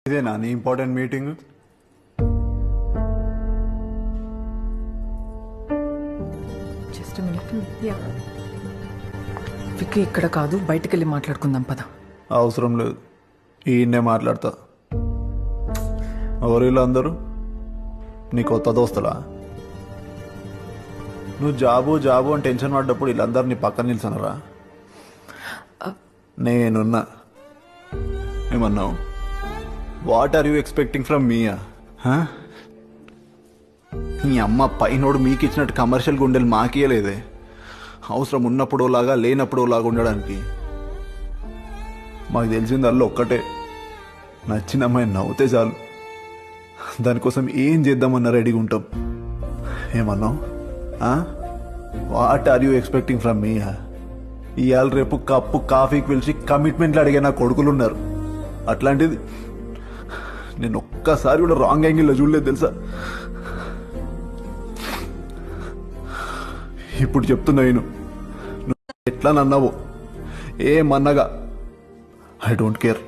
ఇదేనా నీ important meeting? Just minute. Vicky ఇక్కడ కాదు, బయటికి వెళ్ళి మాట్లాడుకుందాం పద. అవసరం లేదు, ఈయన్నే మాట్లాడతా. ఎవరు వీళ్ళందరూ? నీ కొత్త దోస్తులా? నువ్వు జాబు అని టెన్షన్ పడ్డప్పుడు వీళ్ళందరూ నీ పక్కన నిల్చున్నారా? నేనున్నా. ఏమన్నావు? What are you expecting from మీయా? నీ అమ్మ పైనోడు మీకు ఇచ్చినట్టు కమర్షియల్ గుండెలు మాకియలేదే, అవసరం ఉన్నప్పుడు లాగా లేనప్పుడు లాగా ఉండడానికి. మాకు తెలిసిందల్లా ఒక్కటే, నచ్చిన అమ్మాయి నవ్వుతే చాలు, దానికోసం ఏం చేద్దామన్నా రెడీగా ఉంటాం. ఏమన్నావు? What are you expecting from me? ఇవాళ రేపు కప్పు కాఫీకి పిలిచి కమిట్మెంట్లు అడిగే నా కొడుకులు ఉన్నారు. అట్లాంటిది నేను ఒక్కసారి కూడా రాంగ్ యాంగిల్లో చూడలేదు తెలుసా. ఇప్పుడు చెప్తున్నా, నువ్వు ఎట్లా నన్నావు ఏమన్నగా ఐ డోంట్ కేర్.